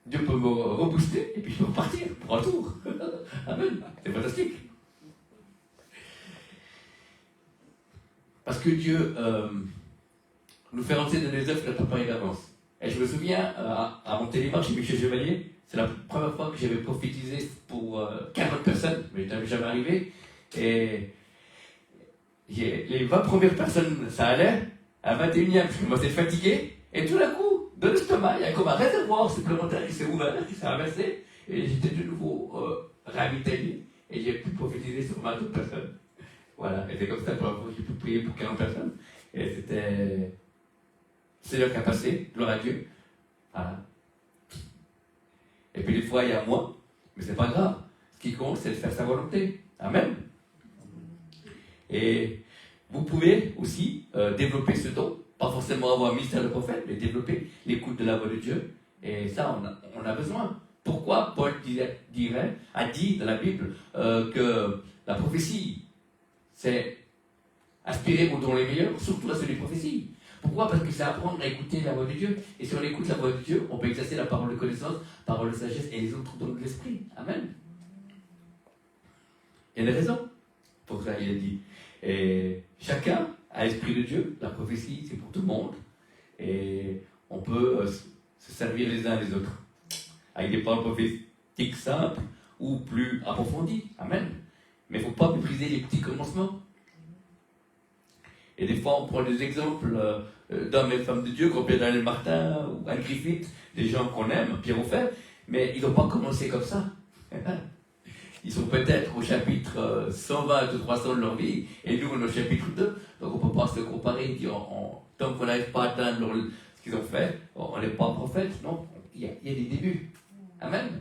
Dieu peut me rebooster, et puis je peux repartir pour un tour. Amen. C'est fantastique. Parce que Dieu nous fait rentrer dans les œuvres qu'il a préparées d'avance. Et je me souviens, à mon téléphone chez Michel Chevalier, c'est la première fois que j'avais prophétisé pour 40 personnes, mais ça m'est jamais arrivé. Et les 20 premières personnes, ça allait. À 21e, je commençais à être fatigué. Et tout d'un coup, dans l'estomac, il y a comme un réservoir supplémentaire qui s'est ouvert, qui s'est ramassé. Et j'étais de nouveau ravitaillé. Et j'ai pu prophétiser sur 20 autres personnes. Voilà, et c'est comme ça pour la fois que j'ai pu prier pour 40 personnes. Et c'était. C'est l'heure qui a passé, gloire à Dieu. Voilà. Et puis des fois, il y a moi, mais c'est pas grave. Ce qui compte, c'est de faire sa volonté. Amen. Et vous pouvez aussi développer ce don, pas forcément avoir un ministère de prophète, mais développer l'écoute de la voix de Dieu. Et ça, on a besoin. Pourquoi Paul a dit dans la Bible que la prophétie, c'est aspirer aux dons les meilleurs, surtout à ceux des prophéties. Pourquoi? Parce que c'est apprendre à écouter la voix de Dieu. Et si on écoute la voix de Dieu, on peut exercer la parole de connaissance, parole de sagesse et les autres dons de l'esprit. Amen. Il y a des raisons pour ça, il a dit. Et chacun a l'esprit de Dieu. La prophétie, c'est pour tout le monde. Et on peut se servir les uns les autres. Avec des paroles prophétiques simples ou plus approfondies. Amen. Mais il ne faut pas mépriser les petits commencements. Et des fois, on prend des exemples d'hommes et femmes de Dieu, comme Pierre-Daniel Martin ou Anne Griffith, des gens qu'on aime, Pierre Offert, mais ils n'ont pas commencé comme ça. Ils sont peut-être au chapitre 120 ou 300 de leur vie, et nous, on est au chapitre 2. Donc, on ne peut pas se comparer et dire, tant qu'on n'arrive pas à atteindre ce qu'ils ont fait, on n'est pas prophète. Non, il y a des débuts. Amen.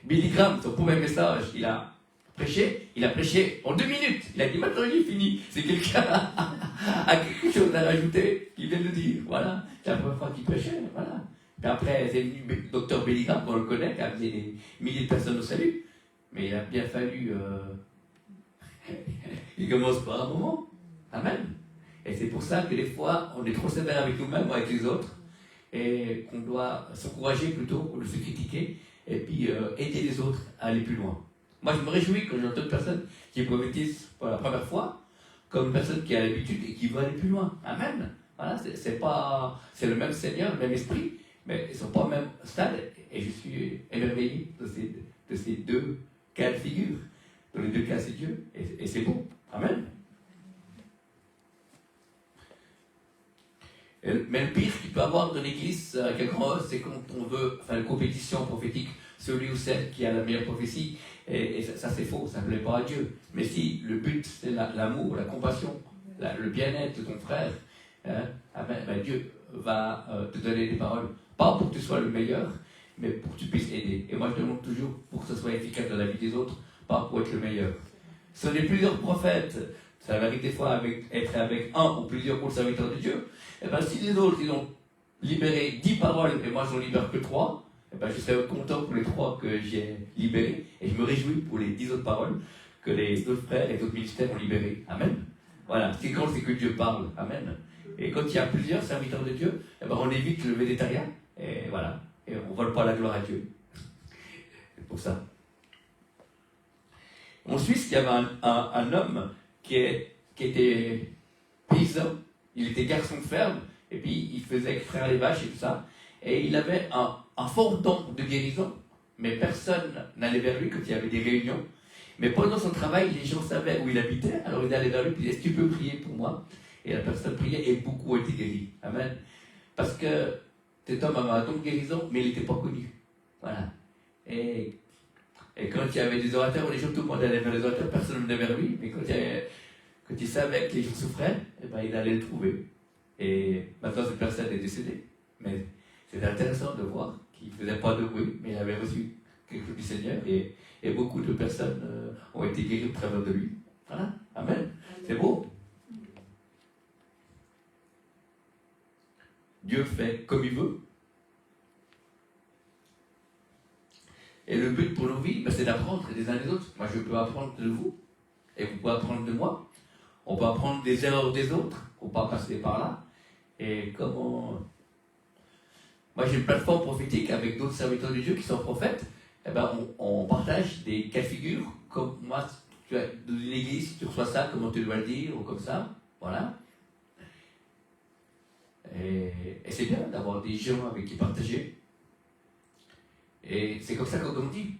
Billy Graham, son premier message, il a prêché en 2 minutes. Il a dit, maintenant il est fini. C'est quelqu'un a quelque chose à rajouter, qui vient de le dire. Voilà, c'est la première fois qu'il prêchait. Voilà. Puis après, c'est venu le docteur Billy Graham, qu'on le connaît, qui a amené des milliers de personnes au salut. Mais il a bien fallu... il commence par un moment. Amen. Et c'est pour ça que des fois, on est trop sévère avec nous-mêmes ou avec les autres, et qu'on doit s'encourager plutôt que de se critiquer, et puis aider les autres à aller plus loin. Moi, je me réjouis quand j'entends une personne qui prophétise pour la première fois, comme une personne qui a l'habitude et qui veut aller plus loin. Amen. Voilà, c'est le même Seigneur, le même esprit, mais ils ne sont pas au même stade, et je suis émerveillé de ces deux cas de figure. Dans les deux cas, c'est Dieu, et c'est bon. Amen. Mais le pire qu'il peut avoir dans l'église, c'est quand on veut faire une compétition prophétique, celui ou celle qui a la meilleure prophétie, et ça c'est faux, ça ne plaît pas à Dieu. Mais si le but c'est l'amour, la compassion, le bien-être de ton frère, Dieu va te donner des paroles, pas pour que tu sois le meilleur, mais pour que tu puisses aider. Et moi je demande toujours pour que ce soit efficace dans la vie des autres, pas pour être le meilleur. Ce sont des plusieurs prophètes, ça arrive des fois être avec un ou plusieurs autres serviteurs de Dieu. Et bien si les autres ils ont libéré 10 paroles et moi j'en libère que 3, et ben, je serais content pour les 3 que j'ai libérés et je me réjouis pour les 10 autres paroles que les autres frères et les autres ministères ont libérées. Amen. Voilà, ce qui compte c'est que Dieu parle. Amen. Et quand il y a plusieurs serviteurs de Dieu, et ben, on évite le végétarien et voilà, et on ne vole pas la gloire à Dieu. C'est pour ça. En Suisse, il y avait un homme qui était paysan, il était garçon de ferme, et puis il faisait extraire les vaches et tout ça, et il avait un fort don de guérison, mais personne n'allait vers lui quand il y avait des réunions. Mais pendant son travail, les gens savaient où il habitait, alors il allait vers lui et disait, est-ce que tu peux prier pour moi? Et la personne priait et beaucoup ont été guéris. Amen. Parce que cet homme avait un don de guérison, mais il n'était pas connu. Voilà. Et quand il y avait des orateurs, les gens, tout le monde allait vers les orateurs, personne ne venait vers lui, mais quand il savait que les gens souffraient, eh ben, il allait le trouver. Et maintenant, cette personne est décédée. Mais c'est intéressant de voir qu'il ne faisait pas de bruit, mais il avait reçu quelque chose du Seigneur, et beaucoup de personnes ont été guéries au travers de lui. Voilà. Amen. C'est beau. Dieu fait comme il veut. Et le but pour nos vies, c'est d'apprendre les uns des autres. Moi, je peux apprendre de vous, et vous pouvez apprendre de moi. On peut apprendre des erreurs des autres, on peut pas passer par là. Et comment... Moi, j'ai une plateforme prophétique avec d'autres serviteurs de Dieu qui sont prophètes. Eh ben, on partage des cas de figure, comme moi, tu as dans une église, tu reçois ça, comment tu dois le dire, ou comme ça. Voilà. Et c'est bien d'avoir des gens avec qui partager. Et c'est comme ça qu'on grandit.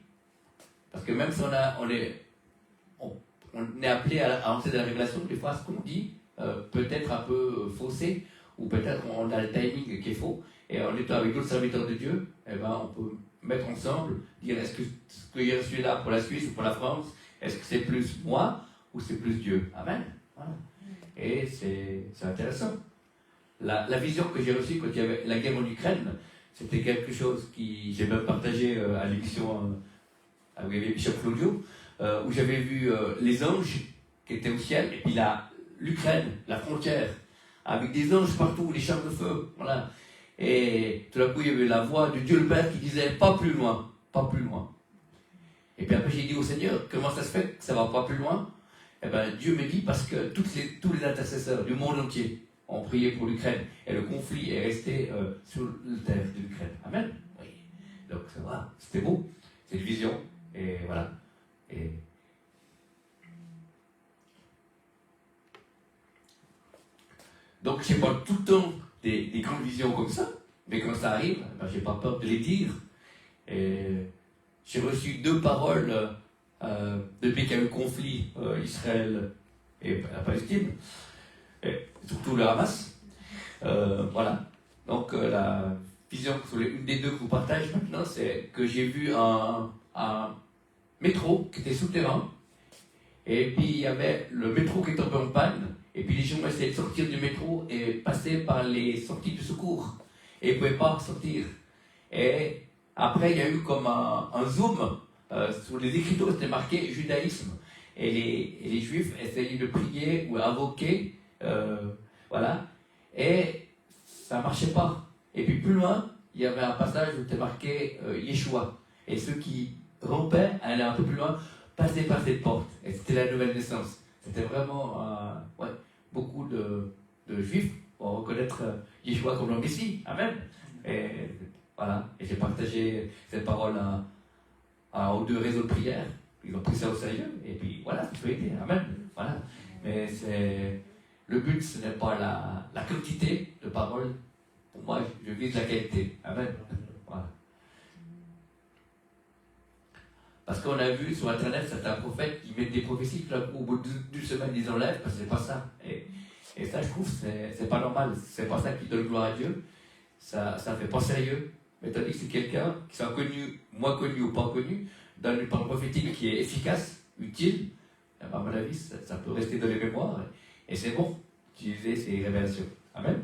Parce que même si on est appelé à entrer dans la révélation, des fois, ce qu'on dit peut être un peu faussé, ou peut-être on a le timing qui est faux. Et en étant avec d'autres serviteurs de Dieu, eh ben, on peut mettre ensemble, dire est-ce que ce que j'ai reçu là pour la Suisse ou pour la France, est-ce que c'est plus moi ou c'est plus Dieu? Amen. Voilà. Et c'est intéressant. La vision que j'ai reçue quand il y avait la guerre en Ukraine, c'était quelque chose qui j'ai même partagé à l'émission où il y avait Bishop Claudio, où j'avais vu les anges qui étaient au ciel, et puis l'Ukraine, la frontière, avec des anges partout, des chars de feu, voilà. Et tout d'un coup, il y avait la voix de Dieu le Père qui disait pas plus loin, pas plus loin. Et puis après, j'ai dit au Seigneur, comment ça se fait que ça va pas plus loin? Eh bien, Dieu me dit parce que tous les intercesseurs du monde entier ont prié pour l'Ukraine et le conflit est resté sur le terre de l'Ukraine. Amen. Oui. Donc, ça va, c'était beau. C'est une vision. Et voilà. Et donc, je n'ai pas tout le temps des grandes visions comme ça, mais quand ça arrive, ben, je n'ai pas peur de les dire. Et j'ai reçu 2 paroles depuis qu'il y a eu le conflit Israël et la Palestine, et surtout le Hamas. Voilà. Donc, la vision, une des 2 que je vous partage maintenant, c'est que j'ai vu un métro qui était souterrain, et puis il y avait le métro qui est tombé en panne. Et puis les gens essayaient de sortir du métro et passer par les sorties de secours. Et ils ne pouvaient pas sortir. Et après, il y a eu comme un zoom. Sur les écritures, c'était marqué judaïsme. Et les juifs essayaient de prier ou invoquer. Voilà. Et ça ne marchait pas. Et puis plus loin, il y avait un passage où c'était marqué Yeshua. Et ceux qui rampaient allaient un peu plus loin, passaient par cette porte. Et c'était la nouvelle naissance. C'était vraiment beaucoup de juifs pour reconnaître Yeshua comme le Messie. Amen. Et voilà. Et j'ai partagé cette parole aux 2 réseaux de prière. Ils ont pris ça au sérieux. Et puis voilà, ça peut aider. Amen. Voilà. Mais le but, ce n'est pas la quantité de paroles. Pour moi, je vise la qualité. Amen. Voilà. Parce qu'on a vu sur Internet certains prophètes qui mettent des prophéties, tout d'un coup, au bout d'une semaine, ils enlèvent, parce que c'est pas ça. Et ça, je trouve, c'est pas normal. C'est pas ça qui donne gloire à Dieu. Ça fait pas sérieux. Mais tandis que c'est quelqu'un qui soit connu, moins connu ou pas connu, donne une parole prophétique qui est efficace, utile, à mon avis, ça peut rester dans les mémoires. Et c'est bon d'utiliser ces révélations. Amen.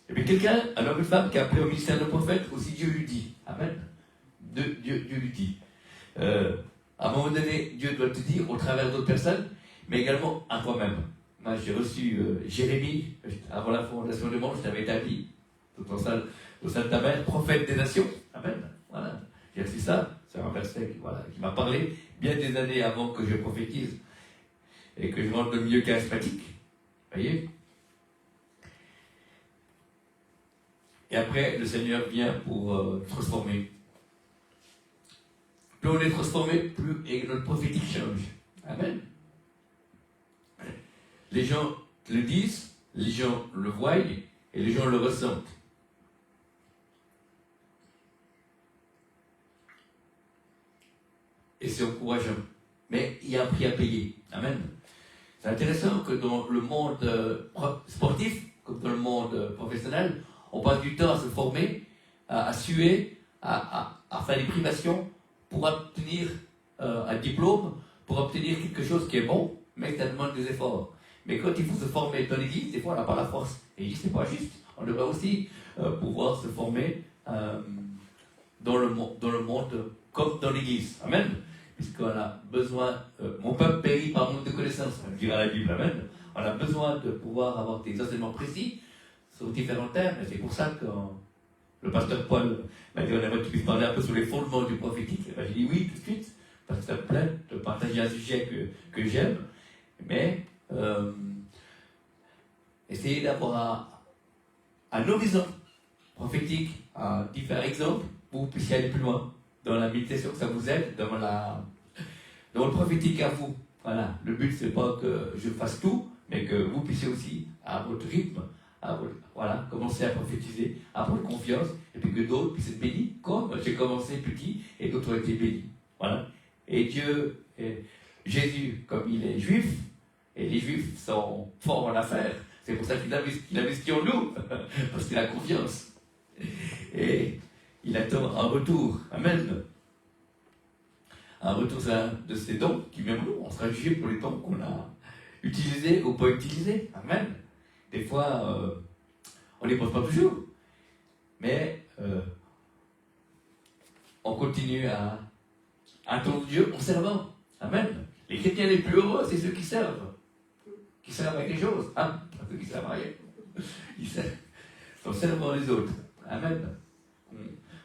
Et puis quelqu'un, un homme ou une femme qui a appelé au ministère de prophète, aussi Dieu lui dit. Amen. Dieu lui dit. À un moment donné, Dieu doit te dire au travers d'autres personnes, mais également à toi-même. Moi, j'ai reçu Jérémie, avant la fondation du monde, je t'avais établi, tout au sein de ta mère, prophète des nations. Amen. Voilà. J'ai reçu ça, c'est un verset qui m'a parlé bien des années avant que je prophétise et que je rentre dans le milieu charismatique. Voyez? Et après, le Seigneur vient pour transformer. Plus on est transformé, plus et notre prophétique change. Amen. Les gens le disent, les gens le voient et les gens le ressentent. Et c'est encourageant. Mais il y a un prix à payer. Amen. C'est intéressant que dans le monde sportif, comme dans le monde professionnel, on passe du temps à se former, à suer, à faire des privations pour obtenir un diplôme, pour obtenir quelque chose qui est bon, mais ça demande des efforts. Mais quand il faut se former dans l'église, des fois on n'a pas la force. Et il dit c'est pas juste. On devrait aussi pouvoir se former dans le monde comme dans l'église. Amen. Puisqu'on a besoin, mon peuple périt par manque de connaissances, on dira la Bible. Amen. On a besoin de pouvoir avoir des enseignements précis sur différents thèmes. Et c'est pour ça que le pasteur Paul m'a dit on aimerait que tu puisses parler un peu sur les fondements du prophétique. Et ben, j'ai dit oui tout de suite, parce que ça me plaît de partager un sujet que j'aime. Mais essayez d'avoir un horizon prophétique, différents exemples, pour que vous puissiez aller plus loin dans la méditation, que ça vous aide dans le prophétique à vous. Voilà. Le but, c'est pas que je fasse tout, mais que vous puissiez aussi, à votre rythme, commencer à prophétiser, à prendre confiance, et puis que d'autres puissent être bénis, comme j'ai commencé petit, et d'autres ont été bénis. Voilà. Et Dieu, Jésus, comme il est juif, et les juifs sont forts en affaires, c'est pour ça qu'il investit en nous, parce qu'il a confiance. Et il attend un retour. Amen. Un retour de ces dons qui, même nous, on sera jugé pour les dons qu'on a utilisés ou pas utilisés. Amen. Des fois, on ne les pose pas toujours. Mais on continue à attendre Dieu en servant. Amen. Les chrétiens les plus heureux, c'est ceux qui servent. Qui servent avec les choses. Pas ceux qui servent à rien. Ils servent en servant les autres. Amen.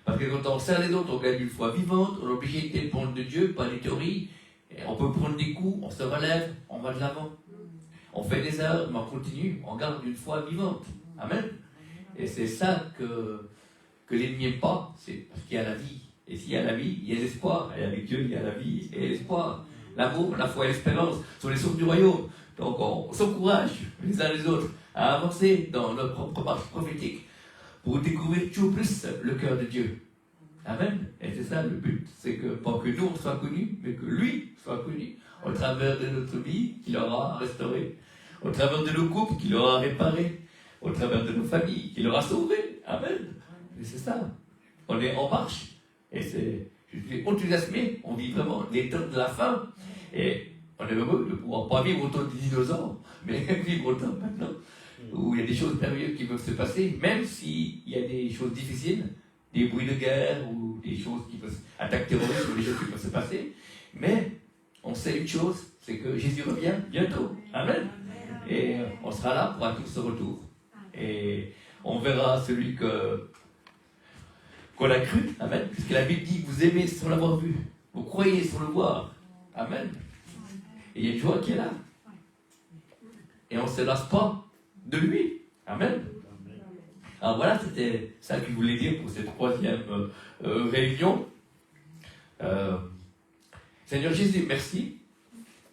Parce que quand on sert les autres, on gagne une foi vivante, on est obligé de dépendre de Dieu, pas des théories. Et on peut prendre des coups, on se relève, on va de l'avant. On fait des erreurs, mais on continue, on garde une foi vivante. Amen. Et c'est ça que l'ennemi n'aime pas, c'est parce qu'il y a la vie. Et s'il y a la vie, il y a l'espoir. Et avec Dieu, il y a la vie et l'espoir. L'amour, la foi et l'espérance sont les sources du royaume. Donc on s'encourage les uns les autres à avancer dans notre propre marche prophétique pour découvrir toujours plus le cœur de Dieu. Amen. Et c'est ça le but. C'est que pas que nous on soit connus, mais que lui soit connu au travers de notre vie qu'il aura restaurée, au travers de nos couples qu'il aura réparés, au travers de nos familles qu'il aura sauvées. Amen. Et c'est ça. On est en marche. Et je suis enthousiasmé. On vit vraiment les temps de la fin. Et on est heureux de ne pouvoir pas vivre autant des dinosaures, mais vivre autant maintenant, où il y a des choses merveilleuses qui peuvent se passer, même s'il y a des choses difficiles, des bruits de guerre, ou des choses qui peuvent attaquer terroristes, ou des choses qui peuvent se passer. Mais on sait une chose, c'est que Jésus revient bientôt. Amen. Et on sera là pour attendre ce retour. Et on verra celui qu'on a cru. Amen. Puisque la Bible dit, vous aimez sans l'avoir vu. Vous croyez sans le voir. Amen. Et il y a une joie qui est là. Et on ne se lasse pas de lui. Amen. Alors voilà, c'était ça que je voulais dire pour cette troisième réunion. Seigneur Jésus, merci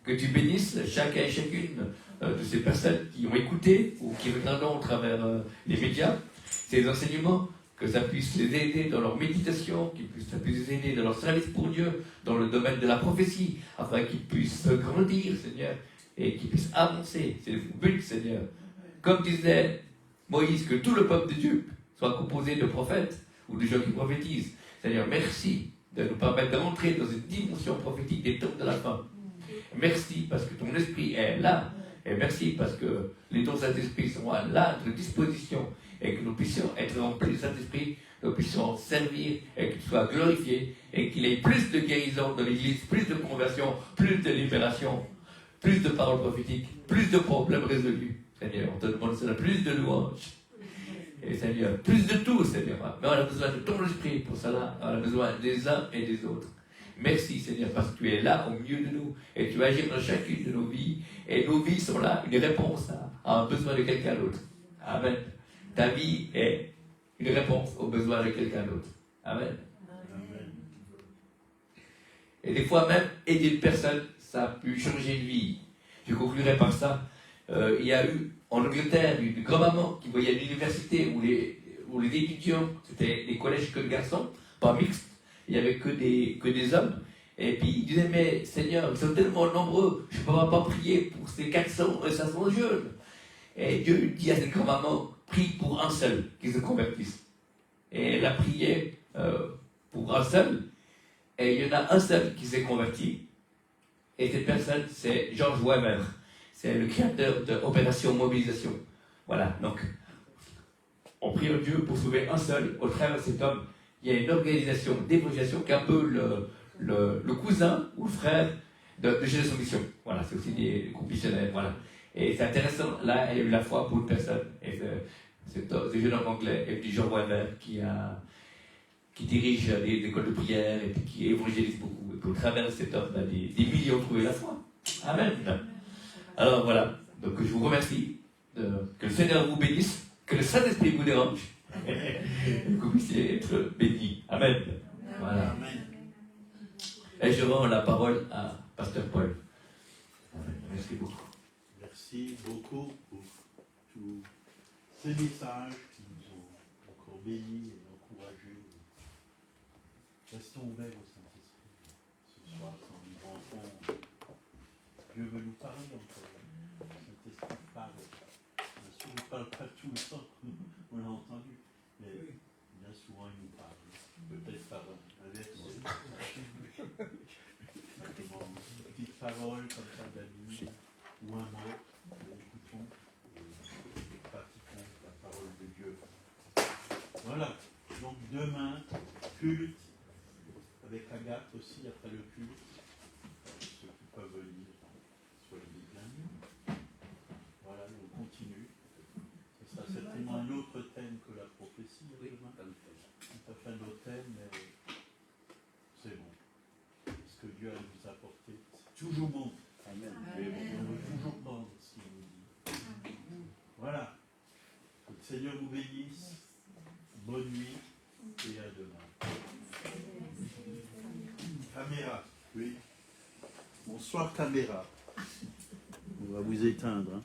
que tu bénisses chacun et chacune de ces personnes qui ont écouté ou qui regardent au travers les médias, ces enseignements, que ça puisse les aider dans leur méditation, ça puisse les aider dans leur service pour Dieu, dans le domaine de la prophétie, afin qu'ils puissent grandir, Seigneur, et qu'ils puissent avancer. C'est le but, Seigneur. Comme disait Moïse, que tout le peuple de Dieu soit composé de prophètes ou de gens qui prophétisent. Seigneur, merci de nous permettre d'entrer dans une dimension prophétique des temps de la fin. Merci parce que ton esprit est là. Et merci parce que les dons de Saint-Esprit sont à notre disposition et que nous puissions être remplis de Saint-Esprit, nous puissions servir et qu'il soit glorifié et qu'il y ait plus de guérison dans l'Église, plus de conversion, plus de libération, plus de paroles prophétiques, plus de problèmes résolus. Seigneur, on te demande cela, plus de louanges. Et Seigneur, plus de tout, Seigneur. Mais on a besoin de ton esprit pour cela. On a besoin des uns et des autres. Merci, Seigneur, parce que tu es là au milieu de nous et tu agis dans chacune de nos vies. Et nos vies sont là, une réponse à un besoin de quelqu'un d'autre. Amen. Ta vie est une réponse aux besoins de quelqu'un d'autre. Amen. Amen. Et des fois même, aider une personne, ça a pu changer une vie. Je conclurai par ça. Il y a eu en Angleterre une grand-maman qui voyait à l'université où les étudiants, c'était des collèges que de garçons, pas mixtes, il n'y avait que des hommes. Et puis il disait, mais Seigneur, ils sont tellement nombreux, je ne peux pas prier pour ces 400 et 500 jeunes. Et Dieu dit à cette grand-maman, prie pour un seul qui se convertisse. Et elle a prié pour un seul, et il y en a un seul qui s'est converti. Et cette personne, c'est George Weber. C'est le créateur de Opération Mobilisation. Voilà, donc, on prie Dieu pour sauver un seul. Au travers de cet homme, il y a une organisation d'évangélisation qui est un peu le cousin ou le frère de Génération Mission. Voilà, c'est aussi des groupes missionnaires. Voilà. Et c'est intéressant, là, il y a eu la foi pour une personne. Et ce jeune homme anglais, et puis George Weber, qui dirige des écoles de prière et puis qui évangélise beaucoup. Et puis, au travers de cet homme, des milliers ont trouvé la foi. Amen. Alors voilà, donc je vous remercie, que le Seigneur vous bénisse, que le Saint-Esprit vous dérange, et que vous puissiez être bénis. Amen. Voilà. Et je rends la parole à Pasteur Paul. Merci beaucoup. Merci beaucoup pour tous ces messages qui nous ont encore bénis et encouragés. Restons ouverts au Saint-Esprit ce soir quand nous rentrons. Dieu veut nous parler encore. Le Saint-Esprit parle. Bien sûr, il ne parle pas tout le temps, on l'a entendu, mais bien souvent il nous parle. Peut-être par un verset, une petite parole comme ça d'amis, ou un mot, écoutons et pratiquons la parole de Dieu. Voilà, donc demain, culte avec Agathe aussi après le culte, ceux qui peuvent venir, soyez les bienvenus. Voilà, on continue. Ce sera certainement un autre thème que la prophétie demain. Tout à fait un autre thème, mais c'est bon. Ce que Dieu a nous apporté, c'est toujours bon. Amen. On veut toujours prendre ce qu'il nous dit. Voilà. Que le Seigneur vous bénisse. Bonne nuit et à demain. Caméra, oui. Bonsoir caméra. On va vous éteindre. Hein.